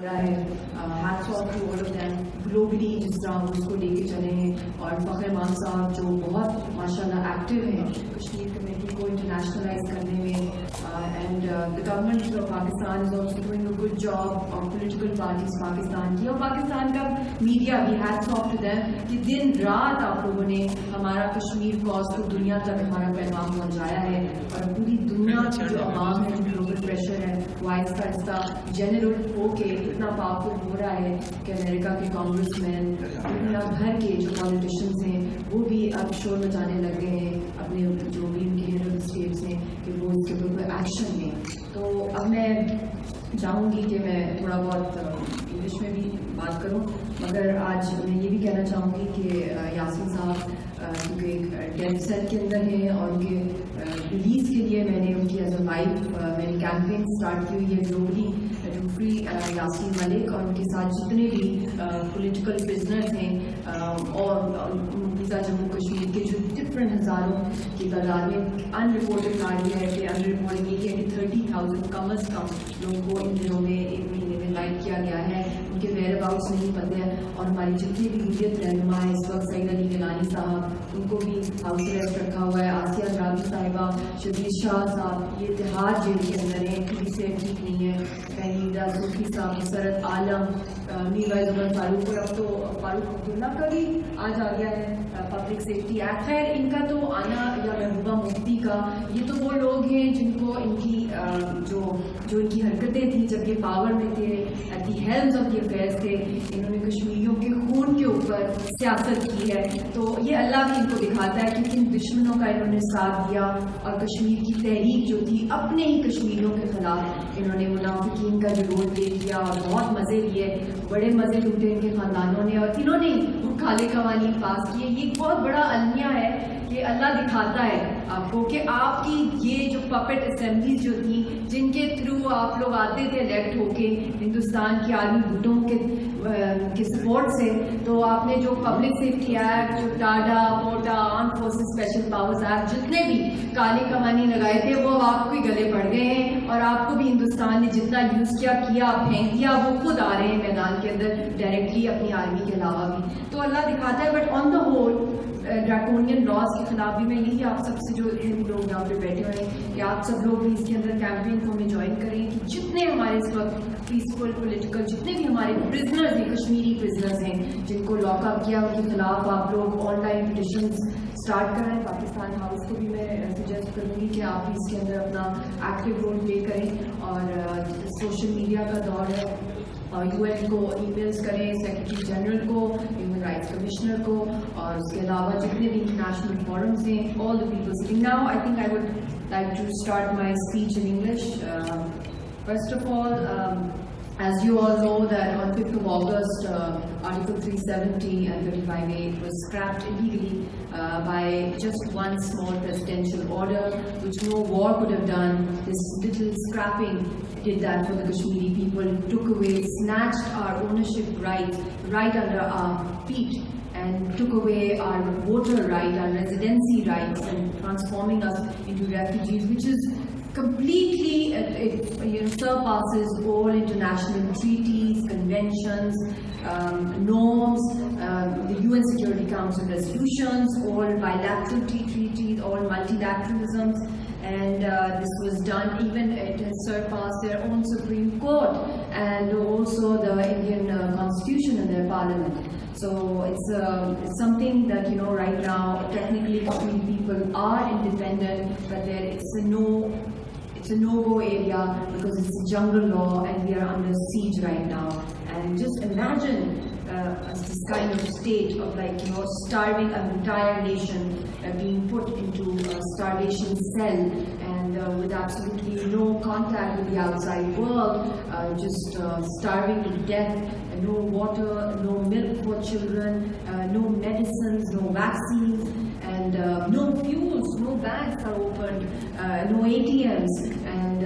ہو رہا ہے. Hats off to all of them globally جس طرح ہم اس کو لے کے چلے ہیں, اور فخر امان صاحب جو بہت ماشاء اللہ ایکٹیو ہیں کشمیر کمیونٹی کو انٹرنیشنلائز کرنے میں, and the government of Pakistan is also doing a good job, اور پولیٹیکل پارٹیز پاکستان کی اور پاکستان کا میڈیا بھی, ہیٹس آف ٹو دیم کہ دن رات آپ لوگوں نے ہمارا کشمیر کاز کو دنیا تک ہمارا پیغام پہنچایا ہے, اور پوری دنیا کی جو عوام ہے جو گلوبل پریشر ہے وہ آہستہ آہستہ جنریٹ ہو کے اتنا پاورفل ہو رہا ہے کہ امریکہ کے کانگریس مین, دنیا بھر کے جو پالیٹیشینس ہیں وہ بھی اب شور مچانے لگ گئے ہیں اپنے جو بھی ان کے ہیڈ اسٹیٹس ہیں کہ وہ اس کے اوپر کوئی ایکشن لیں. تو اب میں چاہوں گی کہ میں تھوڑا بہت انگلش میں بھی بات کروں, مگر آج میں یہ بھی کہنا چاہوں گی کہ یاسین صاحب کیونکہ ایک ڈیتھ سیل کے اندر ہیں, اور ان کے ریلیز کے لیے میں نے ان کی ایز اے وائف میں نے کیمپین اسٹارٹ کی ہوئی ہے globally to free Yasin Malik, اور ان کے ساتھ جتنے بھی پولیٹیکل پرزنرز ہیں اور مقبوضہ جموں کشمیر کے جو ڈفرینٹ ہزاروں کی تعداد میں ان رپورٹڈ آ رہی ہے کہ ان رپورٹنگ یہ ہے کہ 30,000 کم از کم لوگوں کو ان دنوں میں ایک مہینے میں لائٹ کیا گیا ہے, ان کے ویئر اباؤٹس نہیں پتہ ہے, اور ہماری جتنی بھی حریت رہنما ہے اس وقت سعید علی گیلانی صاحب ان کو بھی ہاؤس اریسٹ رکھا ہوا ہے, آسیہ اندرابی صاحبہ, شبیر شاہ صاحب یہ تہار جیل کے اندر ہیں, کسی سے ٹھیک نہیں ہے, فہمیدہ صوفی صاحب, مسرت عالم, میر وحید عمر فاروق, اور اب تو فاروق عبداللہ کا بھی آج آ گیا ہے پبلک سیفٹی ایکٹ. خیر ان کا تو آنا, یا محبوبہ مفتی کا, یہ تو وہ لوگ ہیں جن کو ان کی جو ان کی حرکتیں تھیں جب یہ پاور میں تھے, at the helms of the affairs تھے, انہوں نے کشمیریوں کے خون کے اوپر سیاست کی ہے. تو یہ اللہ بھی ان کو دکھاتا ہے کہ کن دشمنوں کا انہوں نے ساتھ دیا, اور کشمیر کی تحریک جو تھی اپنے ہی کشمیریوں کے خلاف انہوں نے منافقین کا جو رول پلے کیا, اور بہت مزے لیے, بڑے مزے لوٹے ان کے خاندانوں نے, اور انہوں نے وہ کالے قوانین پاس کیے. یہ بہت بڑا المیہ ہے کہ اللہ دکھاتا ہے آپ کو کہ آپ کی یہ جو پپٹ اسمبلیز جو تھیں جن کے تھرو آپ لوگ آتے تھے الیکٹ ہو کے ہندوستان کی آرمی بھٹوں کے سپورٹ سے, تو آپ نے جو پبلک سیفٹی ایکٹ, جو ٹاڈا موٹا, arm forces special powers act, جتنے بھی کالے قوانین لگائے تھے وہ آپ کو ہی گلے پڑ گئے ہیں, اور آپ کو بھی ہندوستان نے جتنا یوز کیا پھینک دیا, وہ خود آ رہے ہیں میدان کے اندر ڈائریکٹلی اپنی آرمی کے علاوہ بھی. تو اللہ دکھاتا ہے. But on the whole draconian laws کے خلاف بھی میں یہی آپ سب سے جو لوگ یہاں پہ بیٹھے ہوئے ہیں کہ آپ سب لوگ بھی اس کے اندر کیمپین کو ہمیں جوائن کریں, کہ جتنے ہمارے اس وقت پیسفل پولیٹیکل جتنے بھی ہمارے پرزنرز ہیں, کشمیری پرزنرز ہیں جن کو لاک اپ کیا, ان کے خلاف آپ لوگ آن لائن پٹیشنز اسٹارٹ کریں. پاکستان ہاؤس کو بھی میں سجیسٹ کروں گی کہ آپ اس کے اندر اپنا ایکٹیو رول پلے کریں, اور سوشل میڈیا کا دور ہے, اور یو این کو ای میلز کریں, سیکرٹری جنرل کو, ہیومن رائٹس کمشنر کو, اور اس کے علاوہ جتنے بھی انٹرنیشنل فورمز ہیں, all the people sitting. Now I think I would like to start my speech in English. First of all, as you all know that on 5th of August, Article 370 and 35A was scrapped illegally by just one small presidential order, which no war could have done. This little scrapping did that for the Kashmiri people, took away, snatched our ownership right under our feet, and took away our voter right, our residency rights, and transforming us into refugees, which is completely surpasses all international treaties, conventions, norms, the UN Security Council resolutions, all bilateral treaties, all multilateralisms, and this was done, even it has surpassed their own Supreme Court and also the Indian Constitution and their Parliament. So it's something that, you know, right now technically Kashmiri people are independent, but it's a no-go area because it's a jungle law and we are under siege right now. And just imagine this kind of state of, like, you know, starving an entire nation, being put into a starvation cell, and with absolutely no contact with the outside world, just starving to death, no water, no milk for children, no medicines, no vaccines, and no fuels, no banks are opened, no ATMs, and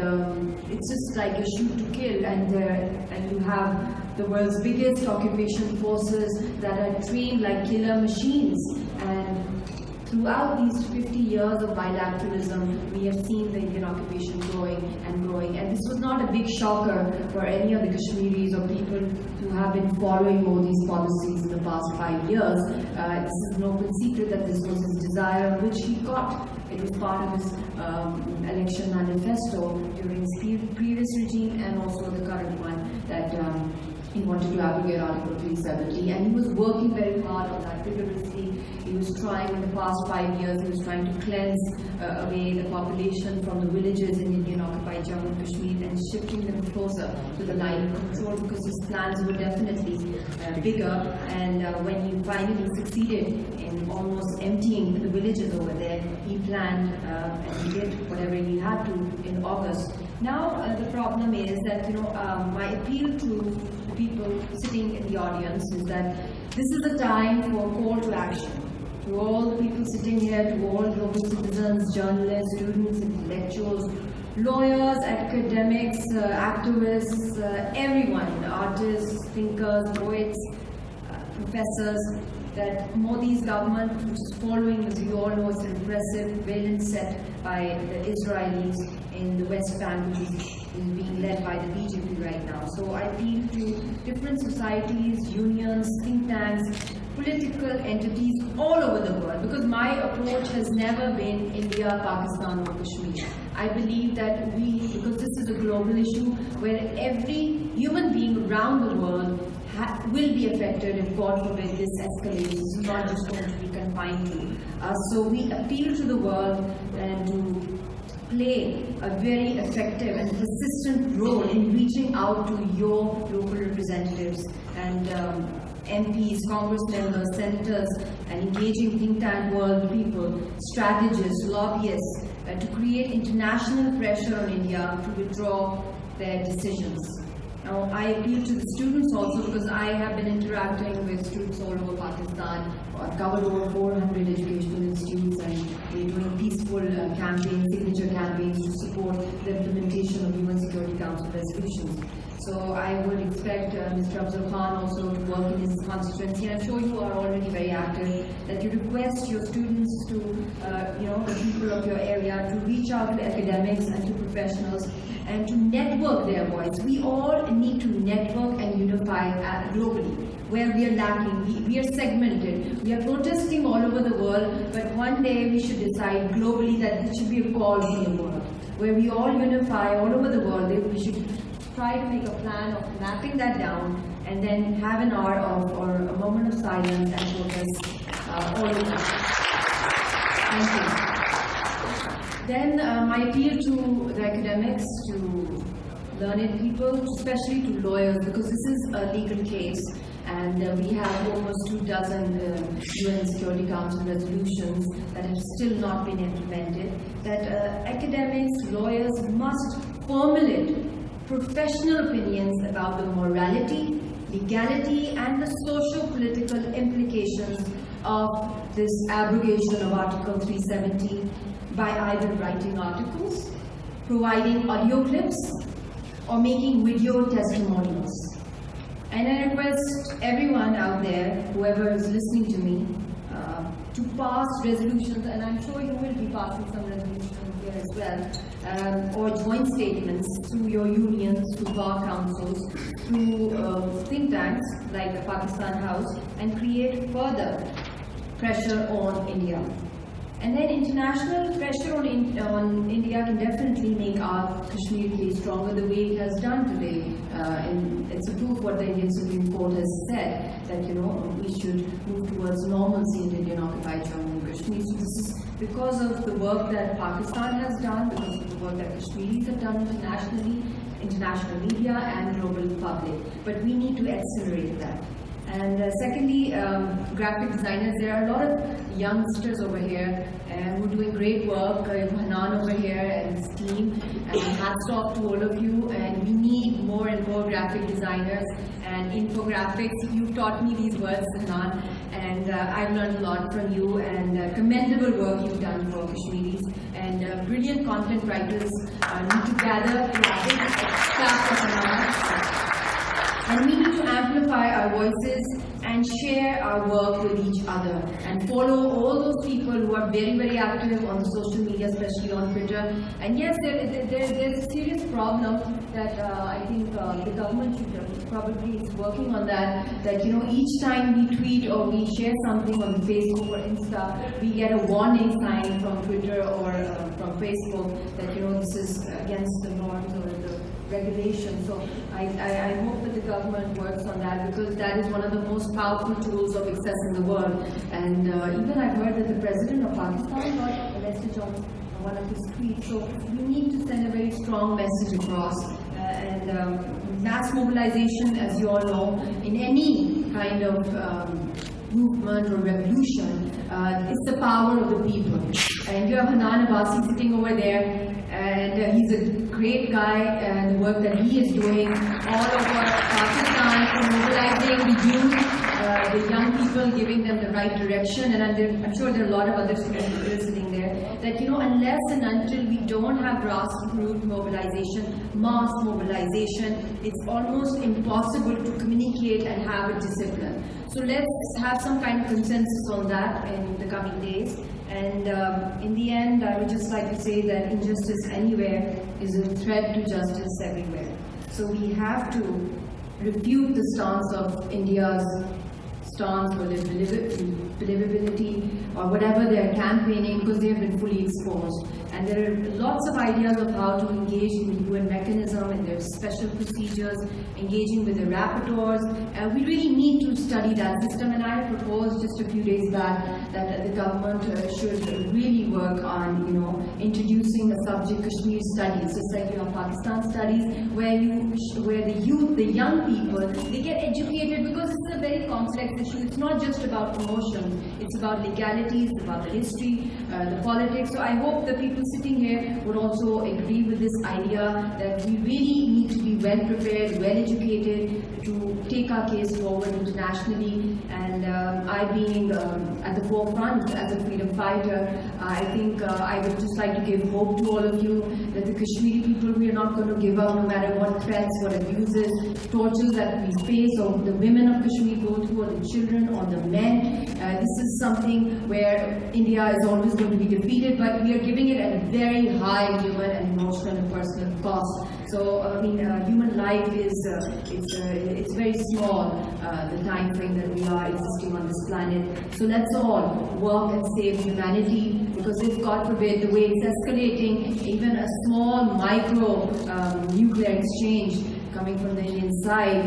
it's just like a shoot to kill, and you have the world's biggest occupation forces that are trained like killer machines. And throughout these 50 years of bilateralism, we have seen the Indian occupation growing and growing. And this was not a big shocker for any of the Kashmiris or people who have been following Modi's policies in the past 5 years, this is no open secret that this was his desire, which he got. It was part of his election manifesto during his previous regime and also the current one, that he wanted to abrogate Article 370, and he was working very hard on that vigorously. He was trying, in the past 5 years, he was trying to cleanse away the population from the villages in Indian-occupied Jammu and Kashmir and shifting them closer to the line of control, because his plans were definitely bigger. And when he finally succeeded in almost emptying the villages over there, he planned and he did whatever he had to in August. Now the problem is that, my appeal to people sitting in the audience is that this is a time for a call to action. To all the people sitting here, to all global citizens, journalists, students, intellectuals, lawyers, academics, activists, everyone, artists, thinkers, poets, professors, that Modi's government, which is following, as we all know, it's a repressive violent set by the Israelis in the West Bank, which is being led by the BJP right now. So I appeal to different societies, unions, think tanks, political entities all over the world, because my approach has never been India, Pakistan or Kashmir. I believe that because this is a global issue where every human being around the world will be affected if, God forbid, this escalates. This is not just going to be confined to us. So we appeal to the world and to play a very effective and persistent role in reaching out to your local representatives and MPs, Congress members, senators, and engaging think tank world people, strategists, lobbyists, to create international pressure on India to withdraw their decisions. Now, I appeal to the students also, because I have been interacting with students all over Pakistan. I've covered over 400 educational institutes, and we're doing peaceful campaigns, signature campaigns to support the implementation of UN Security Council resolutions. So I would expect Mr. Afzal Khan also to work in his constituency, and I'm sure you are already very active, that you request your students to, the people of your area, to reach out to academics and to professionals and to network their voice. We all need to network and unify globally. Where we are lacking, we are segmented. We are protesting all over the world, but one day we should decide globally that this should be a call for the world, where we all unify all over the world. We should try to make a plan of mapping that down and then have an hour or a moment of silence and protest all the time. Thank you. Then my appeal to the academics, to learned people, especially to lawyers, because this is a legal case, and we have almost 24 UN Security Council resolutions that have still not been implemented, that academics, lawyers must formulate professional opinions about the morality, legality, and the socio-political implications of this abrogation of Article 370 by either writing articles, providing audio clips, or making video testimonials. And I request everyone out there, whoever is listening to me, to pass resolutions, and I'm sure you will be passing some resolutions here as well, or joint statements through your unions, through bar councils, through think tanks like the Pakistan House, and create further pressure on India. And then international pressure on India can definitely make our Kashmir case stronger, the way it has done today. It's a proof what the Indian Supreme Court has said, that we should move towards normalcy in Indian-occupied Jammu and Kashmir. So this is because of the work that Pakistan has done, because of the work that Kashmiris have done internationally, international media and global public. But we need to accelerate that. And secondly, graphic designers. There are a lot of youngsters over here who are doing great work. Hanan over here and his team. And hats off to all of you. And we need more and more graphic designers and infographics. You've taught me these words, Hanan, and I've learned a lot from you. And commendable work you've done for Kashmiris. And brilliant content writers need to gather in a big class of Hanan. And we need to amplify our voices and share our work with each other, and follow all those people who are very, very active on social media, especially on Twitter. And yes, there's a serious problem that I think the government should probably is working on that, that, you know, each time we tweet or we share something on Facebook or Insta, we get a warning sign from Twitter or from Facebook that, you know, this is against the norms or the regulation. So I hope that the government works on that, because that is one of the most powerful tools of accessing the world. And even I've heard that the president of Pakistan got arrested on one of his tweets. So we need to send a very strong message across. Mass mobilization, as you all know, in any kind of movement or revolution, is the power of the people. And you have Hanan Abbasi sitting over there, and he's a great guy, and the work that he is doing all over Pakistan for mobilizing the youth, the young people, giving them the right direction. And I'm sure there are a lot of other students who are sitting there, that, you know, unless and until we don't have grassroots mobilization, mass mobilization, it's almost impossible to communicate and have a discipline. So let's have some kind of consensus on that in the coming days. And in the end, I would just like to say that injustice anywhere is a threat to justice everywhere. So we have to refute the stance of India's stance or their believability or whatever they're campaigning, because they have been fully exposed. And there are lots of ideas of how to engage in the UN mechanism and their special procedures, engaging with the rapporteurs. We really need to study that system, and I proposed just a few days back that the government should really work on, you know, introducing a subject, Kashmir studies, just like you have Pakistan studies, where the youth, the young people, they get educated, because it's a very complex issue. It's not just about emotions, it's about legalities, it's about the history, the politics. So I hope the people sitting here would also agree with this idea that we really need to be well prepared, well educated to take our case forward internationally. And I being at the forefront as a freedom fighter, I think I would just like to give hope to all of you that the Kashmiri people, we are not going to give up no matter what threats, what abuses, tortures that we face, or the women of Kashmir go through, or the children, or the men. This is something where India is always going to be defeated, but we are giving it at a very high human and emotional and personal cost. So, I mean, human life is, it's very small, the time frame that we are existing on this planet. So let's all work and save humanity, because if, God forbid, the way it's escalating, even a small micro nuclear exchange coming from the Indian side,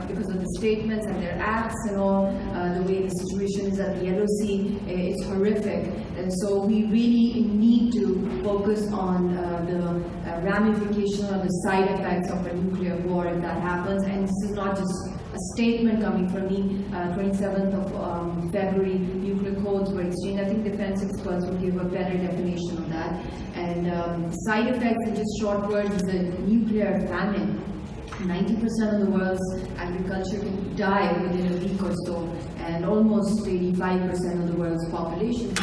because of the statements and their acts and all, the way the situation is at the LOC, it's horrific. And so we really need to focus on the ramification or the side effects of a nuclear war if that happens. And this is not just a statement coming from me. 27th of February, nuclear codes were exchanged. I think defense experts will give a better definition of that. And side effects, in just short words, is a nuclear famine. 90% of the world's agriculture can die within a week or so, and almost 85% of the world's population.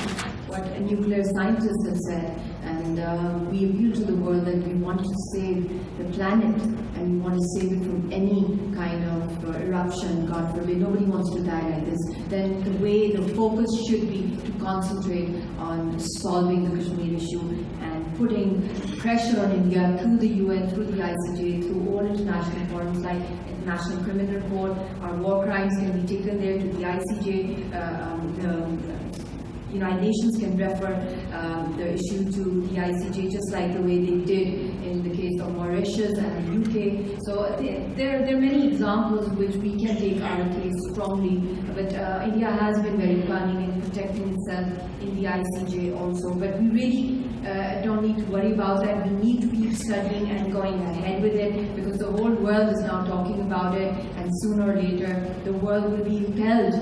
What a nuclear scientist has said, and we appeal to the world that we want to save the planet, and we want to save it from any kind of eruption, God forbid. Nobody wants to die like this. Then the way the focus should be to concentrate on solving the Kashmir issue and putting pressure on India through the UN, through the ICJ, through all international forums like International Criminal Court. Our war crimes can be taken there to the ICJ. The United Nations can refer the issue to the ICJ, just like the way they did in the case of Mauritius and the UK. So there are many examples which we can take our case strongly, but India has been very cunning in protecting itself in the ICJ also. But we really don't need to worry about that. We need to keep studying and going ahead with it, because the whole world is now talking about it, and sooner or later the world will be impelled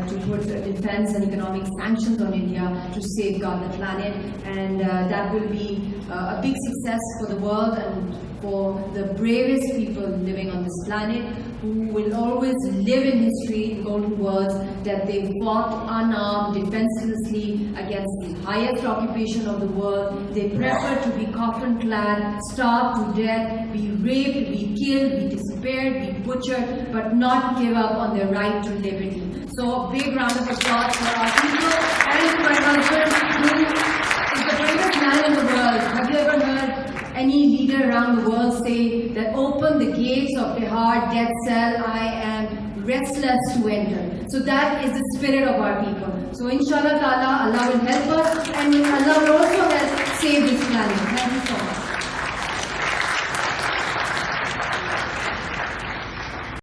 to put defense and economic sanctions on India to safeguard the planet, and that will be a big success for the world and for the bravest people living on this planet, who will always live in history in golden words that they fought unarmed, defenselessly against the highest occupation of the world. They preferred to be coffin-clad, starved to death, be raped, be killed, be disappeared, be butchered, but not give up on their right to liberty. So a big round of applause for our people, and to my husband, who is the bravest man in the world. Have you ever heard any leader around the world say that open the gates of the heart, death cell, I am restless to enter. So that is the spirit of our people. So inshallah ta'ala, Allah will help us and will